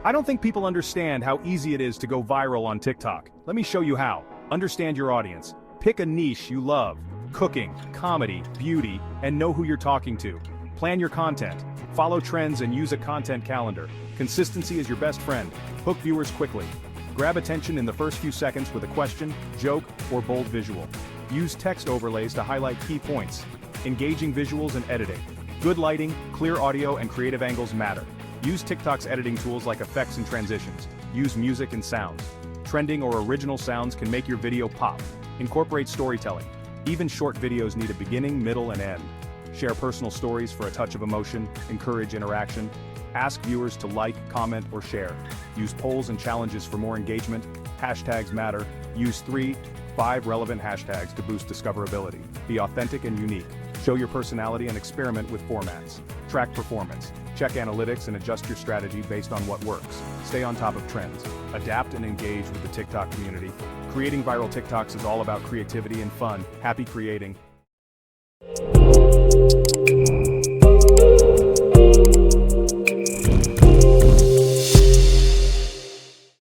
I don't think people understand how easy it is to go viral on TikTok. Let me show you how. Understand your audience. Pick a niche you love. Cooking, comedy, beauty, and know who you're talking to. Plan your content. Follow trends and use a content calendar. Consistency is your best friend. Hook viewers quickly. Grab attention in the first few seconds with a question, joke, or bold visual. Use text overlays to highlight key points. Engaging visuals and editing. Good lighting, clear audio, and creative angles matter. Use TikTok's editing tools like effects and transitions. Use music and sounds. Trending or original sounds can make your video pop. Incorporate storytelling. Even short videos need a beginning, middle, and end. Share personal stories for a touch of emotion. Encourage interaction. Ask viewers to like, comment, or share. Use polls and challenges for more engagement. Hashtags matter. Use 3-5 relevant hashtags to boost discoverability. Be authentic and unique. Show your personality and experiment with formats. Track performance. Check analytics and adjust your strategy based on what works. Stay on top of trends. Adapt and engage with the TikTok community. Creating viral TikToks is all about creativity and fun. Happy creating.